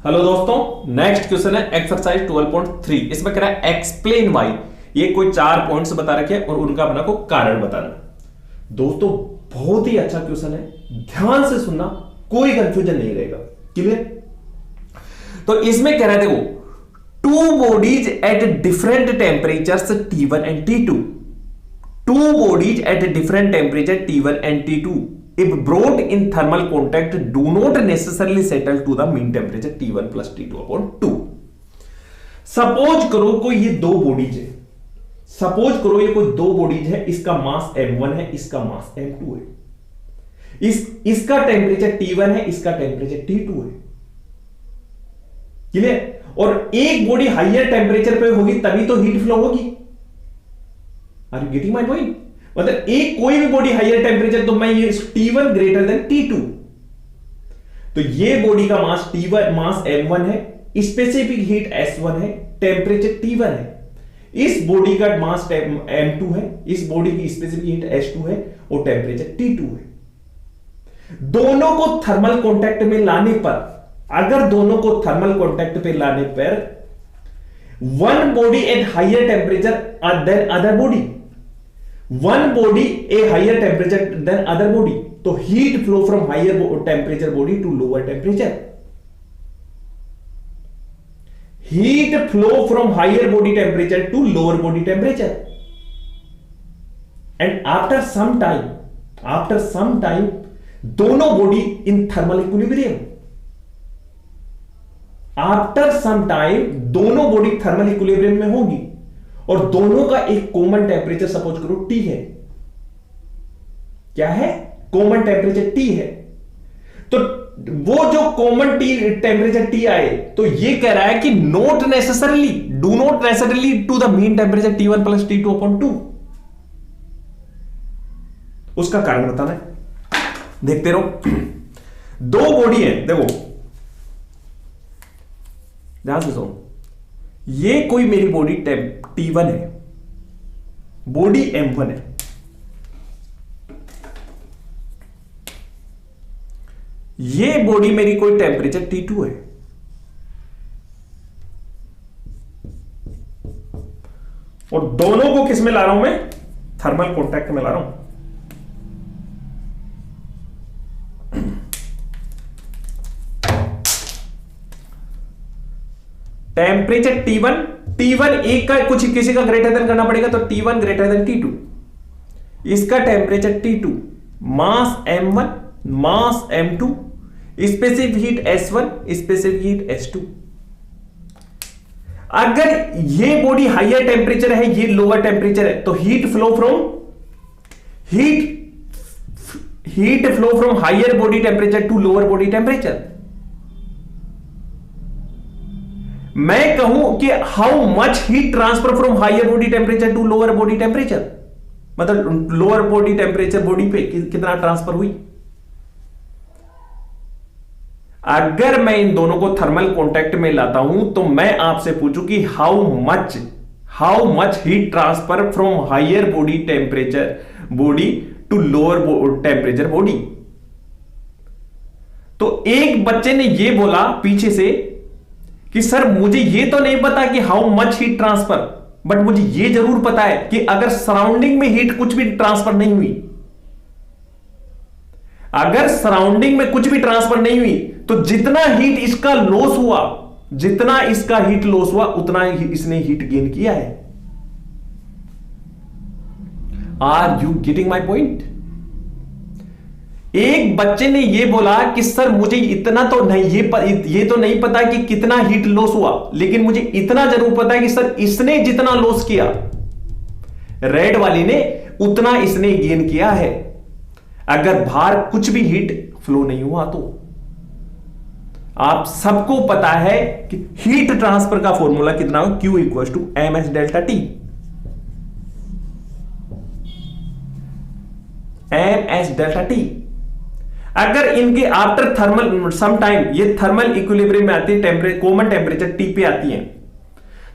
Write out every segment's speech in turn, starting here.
Hello दोस्तों, next question है exercise 12.3। इसमें कह रहा है एक्सप्लेन वाई। ये कोई 4 पॉइंट्स बता रखे हैं और उनका अपना को कारण बताना। दोस्तों बहुत ही अच्छा क्वेश्चन है, ध्यान से सुनना, कोई कंफ्यूजन नहीं रहेगा। क्लियर? तो इसमें कह रहा है देखो, two bodies at different temperatures T1 and T2, two bodies at different temperature T1 and T2 if brought in thermal contact do not necessarily settle to the mean temperature T1 plus T2 upon 2। Suppose करो कोई ये दो bodies है, suppose करो ये कोई दो bodies है, इसका मास m1 है, इसका मास m2 है, इसका टेम्परेचर T1 है, इसका टेम्परेचर T2 है। क्लियर? और एक बॉडी हायर टेम्परेचर पे होगी तभी तो हीट फ्लो होगी। Are you getting my point? मतलब एक कोई भी बॉडी हायर टेम्परेचर, तो मैं ये T1 ग्रेटर देन T2, तो ये बॉडी का मास T1 मास m1 है, स्पेसिफिक हीट S1 है, टेम्परेचर T1 है। इस बॉडी का मास m2 है, इस बॉडी की स्पेसिफिक हीट S2 है और टेम्परेचर T2 है। दोनों को थर्मल कांटेक्ट में लाने पर, अगर दोनों को थर्मल कांटेक्ट पे लाने पर one body at higher temperature than other body, one body a higher temperature than other body, तो heat flow from higher temperature body to lower temperature, heat flow from higher body temperature to lower body temperature, and after some time दोनों body in thermal equilibrium, after some time दोनों body thermal equilibrium में होगी और दोनों का एक common temperature suppose करो T है। क्या है? कॉमन टेम्परेचर T है। तो वो जो कॉमन टेम्परेचर T आए, तो ये कह रहा है कि not necessarily, do not necessarily to the mean temperature T1 plus T2 upon 2। उसका कारण बताना है, देखते रहो। दो बॉडी है, देखो ध्यान से सुनो। ये कोई मेरी बॉडी T1 है, बॉडी M1 है, ये बॉडी मेरी कोई टेम्परेचर T2 है, और दोनों को किस में ला रहा हूं मैं? थर्मल कॉन्टैक्ट में ला रहा हूं। टेम्परेचर T1 एक का कुछ किसी का ग्रेटर देन करना पड़ेगा, तो T1 ग्रेटर देन T2, इसका टेम्परेचर T2, मास M1 मास M2, specific heat S1 specific heat S2। अगर ये बॉडी हायर टेम्परेचर है, ये लोअर टेम्परेचर है, तो heat flow from higher body temperature to lower body temperature. मैं कहूं कि how much heat transfer from higher body temperature to lower body temperature, मतलब लोअर बॉडी टेम्परेचर बॉडी पे कितना ट्रांसफर हुई। अगर मैं इन दोनों को थर्मल कांटेक्ट में लाता हूं, तो मैं आपसे पूछूं कि how much heat transfer from higher body temperature body to lower temperature body. तो एक बच्चे ने यह बोला पीछे से कि सर मुझे ये तो नहीं पता कि how much heat transfer, but मुझे ये जरूर पता है कि अगर सराउंडिंग में हीट कुछ भी ट्रांसफर नहीं हुई, अगर सराउंडिंग में कुछ भी ट्रांसफर नहीं हुई, तो जितना हीट इसका लॉस हुआ, जितना इसका हीट लॉस हुआ, उतना ही इसने हीट गेन किया है। Are you getting my point? एक बच्चे ने यह बोला कि सर मुझे इतना तो नहीं, ये तो नहीं पता कि कितना हीट लॉस हुआ, लेकिन मुझे इतना जरूर पता है कि सर इसने जितना लॉस किया, रेड वाली ने, उतना इसने गेन किया है। अगर बाहर कुछ भी हीट फ्लो नहीं हुआ, तो आप सबको पता है कि हीट ट्रांसफर का फॉर्मूला कितना हो, Q equal to ms delta T, ms delta T। अगर इनके आफ्टर थर्मल सम टाइम ये थर्मल इक्विलिब्रियम में आती है, टेम्परेचर कॉमन टेम्परेचर T पे आती है,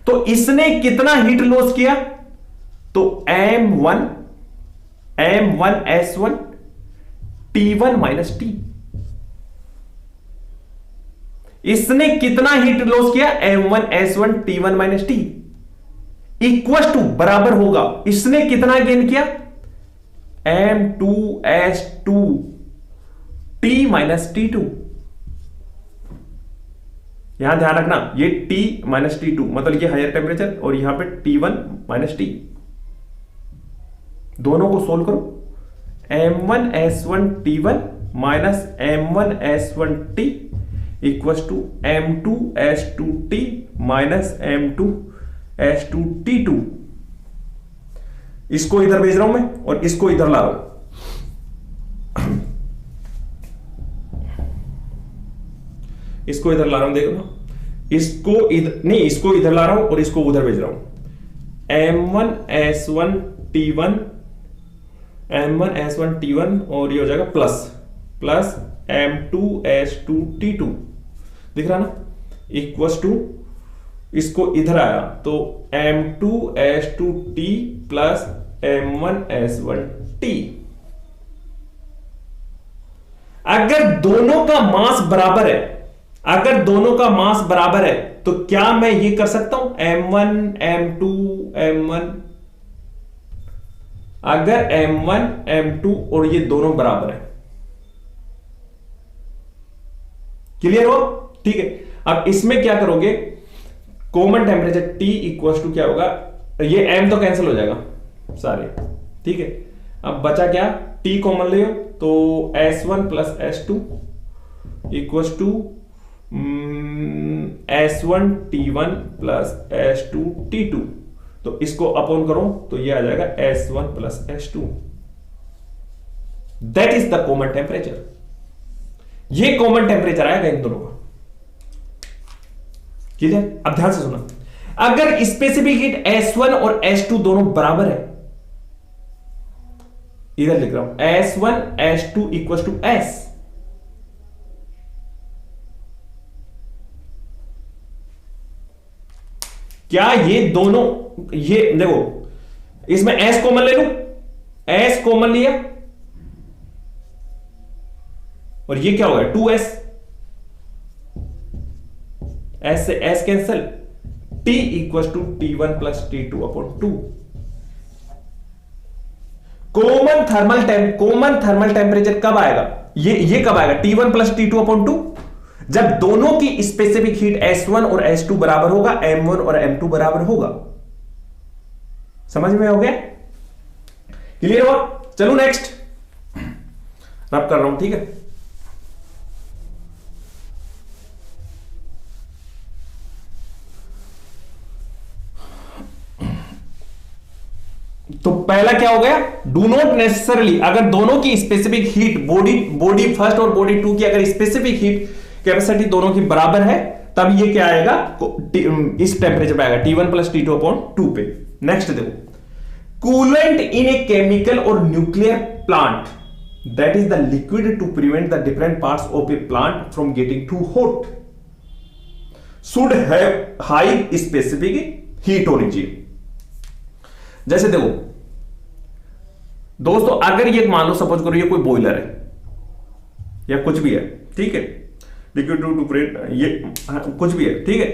तो इसने कितना हीट लॉस किया? तो M1 S1 T1 minus T, इसने कितना हीट लॉस किया, M1S1 T1 minus T equal to बराबर होगा, इसने कितना गेन किया, M2S2 T माइनस T2। यहां ध्यान रखना, ये T माइनस T2 मतलब ये हायर टेम्परेचर और यहां पे T1 माइनस T। दोनों को सोल्व करो, M1S1 T1 minus M1S1 T equal to M2S2 T minus M2S2 T2। इसको इधर भेज रहा हूं मैं और इसको इधर ला रहा हूं। इसको इधर ला रहा हूं, देखो ना, इसको इधर नहीं, इसको इधर ला रहा हूं और इसको उधर भेज रहा हूं। M1S1 T1 M1S1 T1 और ये हो जाएगा प्लस प्लस M2S2 T2, दिख रहा ना, इक्वल्स टू, इसको इधर आया तो M2S2 T plus M1S1 T। अगर दोनों का मास बराबर है, अगर दोनों का मास बराबर है तो क्या मैं ये कर सकता हूं, M1 M2 M1, अगर M1 M2 और ये दोनों बराबर है, क्लियर हो, ठीक है। अब इसमें क्या करोगे, common temperature T equal to क्या होगा, ये M तो कैंसिल हो जाएगा सारे, ठीक है। अब बचा क्या, T कॉमन ले तो S1 plus S2 equal to S1 T1 plus S2 T2, तो इसको अपॉन करो तो ये आ जाएगा S1 plus S2। That is the common temperature. ये कॉमन टेम्परेचर आएगा इन दोनों का, क्लियर। अब ध्यान से सुना, अगर स्पेसिफिक हीट S1 और S2 दोनों बराबर है, इधर लिख रहा हूं S1 S2 equal to S, क्या ये दोनों, ये देखो इसमें S कॉमन ले लूं, S कॉमन लिया और ये क्या होगा 2S, S से S cancel, T equal to T1 plus T2 upon 2। Common thermal temperature कब आएगा, ये कब आएगा, T1 प्लस T2 अपॉन 2, जब दोनों की स्पेसिफिक हीट S1 और S2 बराबर होगा, M1 और M2 बराबर होगा। समझ में हो गया, क्लियर हुआ। चलो नेक्स्ट रब कर रहा हूं, ठीक है। तो पहला क्या हो गया, डू नॉट नेसेसरली, अगर दोनों की स्पेसिफिक हीट बॉडी फर्स्ट और बॉडी टू की अगर स्पेसिफिक हीट कैपेसिटी दोनों की बराबर है, तब ये क्या आएगा, इस टेम्परेचर पे आएगा T1 प्लस T2 अपॉन 2 पे। नेक्स्ट देखो, कूलेंट इन ए केमिकल और nuclear plant that is the liquid to prevent the different parts of a plant from getting too hot should have high specific heat होनी चाहिए। जैसे देखो दोस्तों, अगर ये मान लो सपोज करो ये कोई बॉयलर है या कुछ भी है, ठीक है, लिक्विड टू प्रिवेंट, ये कुछ भी है, ठीक है,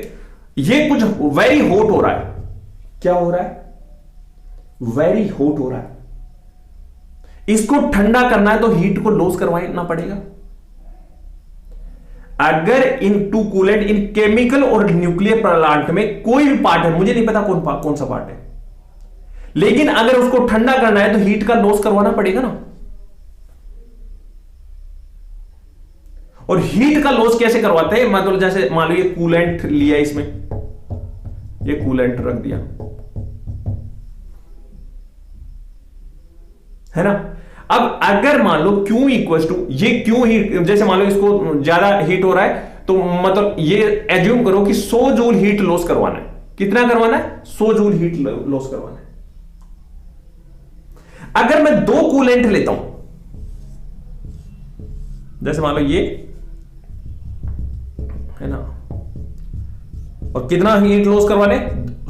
ये कुछ वेरी हॉट हो रहा है, क्या हो रहा है, वेरी हॉट हो रहा है, इसको ठंडा करना है तो हीट को लॉस करवाना पड़ेगा। अगर इन टू कूलेंट इन केमिकल और न्यूक्लियर प्लांट में कोई भी पार्ट है, मुझे नहीं पता कौन सा पार्ट है, लेकिन अगर उसको ठंडा करना है तो हीट का लॉस करवाना पड़ेगा ना। और हीट का लॉस कैसे करवाते हैं, मतलब जैसे मान लो ये कूलेंट लिया, इसमें ये कूलेंट रख दिया है ना। अब अगर मान लो Q इक्वल टू, ये Q हीट, जैसे मान लो इसको ज्यादा हीट हो रहा है तो मतलब ये एज्यूम करो कि 100 जूल हीट लॉस करवाना है। कितना करवाना है, 100 जूल हीट लॉस करवाना है। अगर मैं 2 कूलेंट लेता हूं, जैसे मान लो ये है ना, और कितना हीट लॉस करवाने,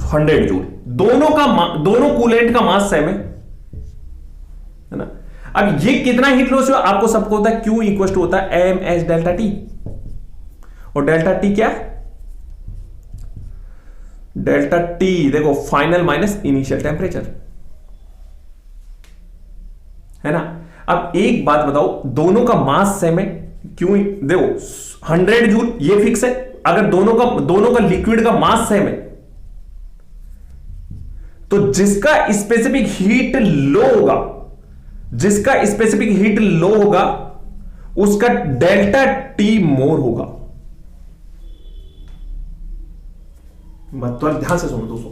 100 जूल, दोनों कूलेंट का मास सेम है ना। अब ये कितना हीट लॉस हुआ, आपको सबको होता है Q इक्वल टू होता है mH डेल्टा T, और डेल्टा टी क्या है? डेल्टा टी देखो फाइनल माइनस इनिशियल टेम्परेचर, है ना। अब एक बात बताओ, दोनों का मास सेम है, क्यों? देखो 100 जूल ये फिक्स है, अगर दोनों का लिक्विड का मास सेम है तो जिसका स्पेसिफिक हीट लो होगा, जिसका स्पेसिफिक हीट लो होगा उसका डेल्टा टी मोर होगा। मतलब ध्यान से सुनो दोस्तों,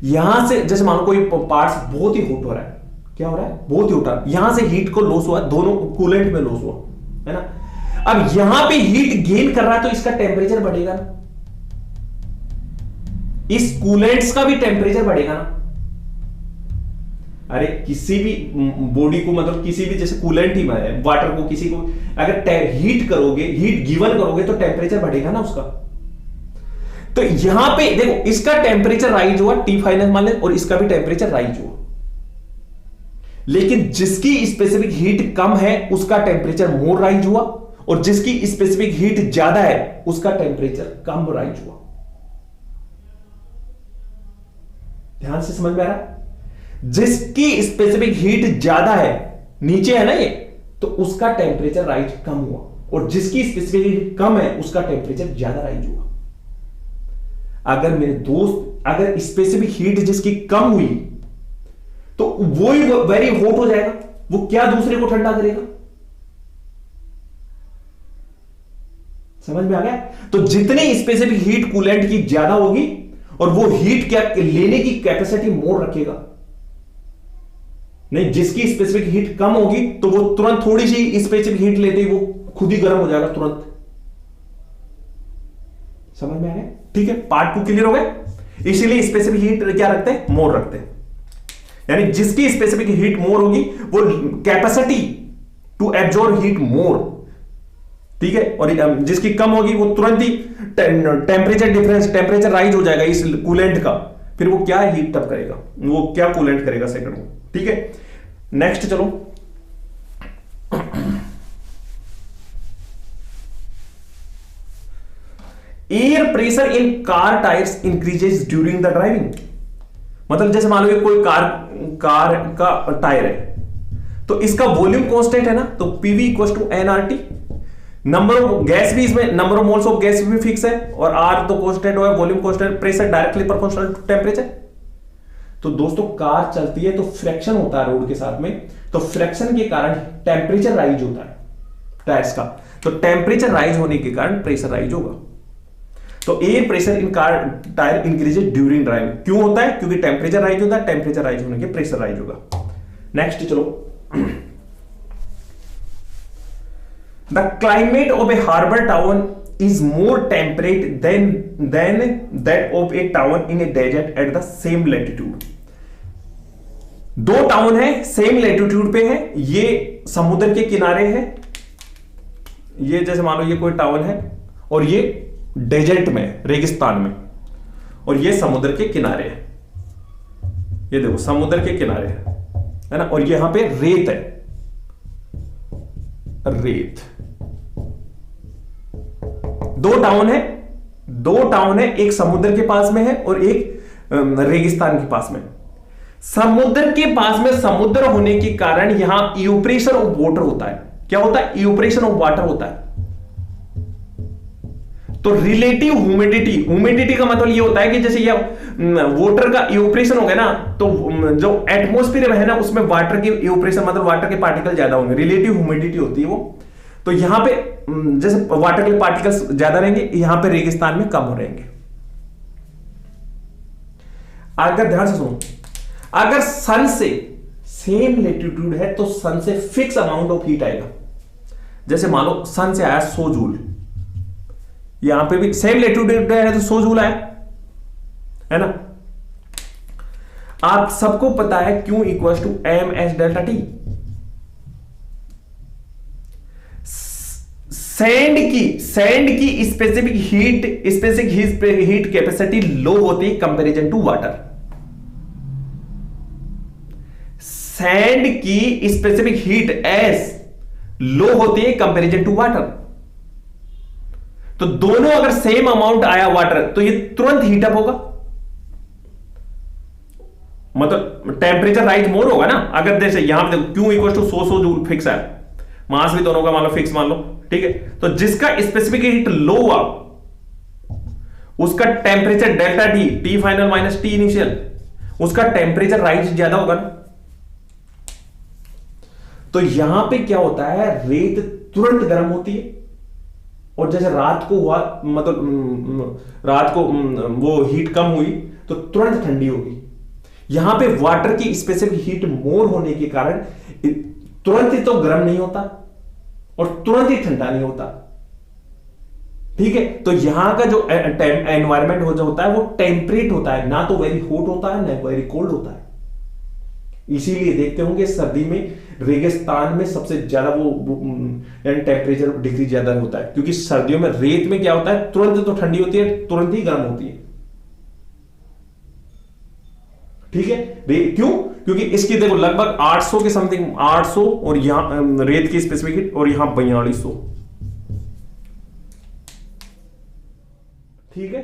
यहां से जैसे मानो कोई पार्ट्स बहुत ही हॉट हो रहा है, क्या हो रहा है? बहुत ही हॉट, यहां से हीट को लॉस हुआ, दोनों कूलेंट में लॉस हुआ, है ना। अब यहां पे हीट गेन कर रहा है तो इसका टेम्परेचर बढ़ेगा ना, इस कूलेंट्स का भी टेम्परेचर बढ़ेगा ना। अरे किसी भी बॉडी को, मतलब किसी भी जैसे कूलेंट ही है, वाटर को किसी को अगर हीट करोगे, हीट गिवन करोगे तो टेम्परेचर बढ़ेगा ना उसका। तो यहां पे देखो इसका टेम्परेचर राइज हुआ टी फाइनल मान ले, और इसका भी टेम्परेचर राइज हुआ, लेकिन जिसकी स्पेसिफिक हीट कम है उसका टेम्परेचर मोर राइज हुआ, और जिसकी स्पेसिफिक हीट ज्यादा है उसका टेम्परेचर कम राइज हुआ। ध्यान से समझ में आ रहा है? जिसकी स्पेसिफिक हीट ज्यादा है, नीचे है ना ये, तो उसका टेम्परेचर राइज कम हुआ, और जिसकी स्पेसिफिक हीट कम है उसका टेम्परेचर ज्यादा राइज हुआ। अगर मेरे दोस्त, अगर स्पेसिफिक हीट जिसकी कम हुई तो वो ही वेरी हॉट हो जाएगा, वो क्या दूसरे को ठंडा करेगा? समझ में आ गया? तो जितनी स्पेसिफिक हीट कूलेंट की ज्यादा होगी और वो हीट क्या लेने की कैपेसिटी मोर रखेगा, नहीं जिसकी स्पेसिफिक हीट कम होगी तो वो तुरंत थोड़ी सी स्पेसिफिक हीट लेते ही वो खुद ही गर्म हो जाएगा तुरंत। समझ में आ गया? ठीक है, पार्ट 2 क्लियर हो गए। इसीलिए स्पेसिफिक हीट क्या रखते हैं? मोर रखते हैं, यानी जिसकी स्पेसिफिक हीट मोर होगी वो कैपेसिटी टू एब्जॉर्ब हीट मोर, ठीक है, और जिसकी कम होगी वो तुरंत ही टेम्परेचर डिफरेंस, टेम्परेचर राइज हो जाएगा इस कूलेंट का, फिर वो क्या हीट अप करेगा, वो क्या कूलेंट करेगा सेकंड को। ठीक है, नेक्स्ट चलो। Air pressure in car tyres increases during the driving. मतलब जैसे मान लो कोई कार का टायर है तो इसका वॉल्यूम कांस्टेंट है ना, तो PV equal to NRT. Number of gas भी इसमें, number of moles of gas भी फिक्स है, और आर तो कांस्टेंट है, volume constant, pressure directly proportional to temperature. तो दोस्तों कार चलती है तो फ्रिक्शन होता है रोड के साथ में, तो फ्रिक्शन के कारण टेम्परेचर राइज होता है टायर्स का, तो टेम्परेचर राइज होने के कारण प्रेशर राइज होगा। तो air pressure in car tyre increases during driving. क्यों होता है? क्योंकि टेम्परेचर राइज होता है, टेम्परेचर राइज होने के प्रेशर राइज होगा। नेक्स्ट चलो। The climate of a harbour town is more temperate than that of a town in a desert at the same latitude। दो टाउन है सेम लेटीट्यूड पे है, ये समुद्र के किनारे है, ये जैसे मान लो ये कोई टाउन है और ये डेजर्ट में, रेगिस्तान में, और ये समुद्र के किनारे है। ये देखो समुद्र के किनारे है ना, और यहां पे रेत है, रेत। दो टाउन है, एक समुद्र के पास में है और एक रेगिस्तान के पास में। समुद्र के पास में समुद्र होने के कारण यहां इवेपोरेशन ऑफ वाटर होता है। क्या होता है? इवेपोरेशन ऑफ वाटर होता है। तो रिलेटिव ह्यूमिडिटी का मतलब ये होता है कि जैसे ये वाटर का इवेपोरेशन हो गया ना, तो जो एटमॉस्फेयर है ना उसमें वाटर की इवेपोरेशन मतलब वाटर के पार्टिकल ज्यादा होंगे, रिलेटिव ह्यूमिडिटी होती है वो। तो यहां पे जैसे वाटर के पार्टिकल्स ज्यादा रहेंगे, यहां पे रेगिस्तान में कम रहेंगे। अगर ध्यान से सुनो, अगर सन से सेम लेटीट्यूड है तो सन से फिक्स अमाउंट ऑफ हीट आएगा। जैसे मान लो सन से आया 100 जूल, यहां पे भी सेम लेटीट्यूड है तो 100 जूल आया, है ना। आप सबको पता है Q equal to M S delta T. Sand की स्पेसिफिक हीट कैपेसिटी लो होती है कंपैरिजन टू वाटर। सैंड की स्पेसिफिक हीट एस लो होती है कंपैरिजन टू वाटर। तो दोनों अगर सेम अमाउंट आया वाटर तो ये तुरंत हीटअप होगा, मतलब टेम्परेचर राइज मोर होगा ना। अगर जैसे यहां पे Q equal to 100 joule fix है, मास भी दोनों का मान लो फिक्स मान लो, ठीक है। तो जिसका स्पेसिफिक हीट लो हुआ उसका temperature delta T, T final minus T initial, उसका टेम्परेचर राइज ज्यादा होगा ना। तो यहां पे क्या होता है, रेत तुरंत गर्म होती है, और जैसे रात को हुआ, मतलब रात को वो हीट कम हुई तो तुरंत ठंडी होगी। यहां पे वाटर की स्पेसिफिक हीट मोर होने के कारण तुरंत ही तो गर्म नहीं होता और तुरंत ही ठंडा नहीं होता, ठीक है। तो यहां का जो एनवायरमेंट होता है वो टेम्परेट होता है, ना तो वेरी हॉट होता है ना वेरी कोल्ड होता है। इसीलिए देखते होंगे सर्दी में रेगिस्तान में सबसे ज्यादा वो टेम्परेचर डिग्री ज्यादा होता है, क्योंकि सर्दियों में रेत में क्या होता है, तुरंत तो ठंडी होती है, तुरंत ही गर्म होती है, ठीक है। क्यों? क्योंकि इसकी देखो लगभग 800 के समथिंग, 800 और यहां रेत की स्पेसिफिक और यहां 4200, ठीक है।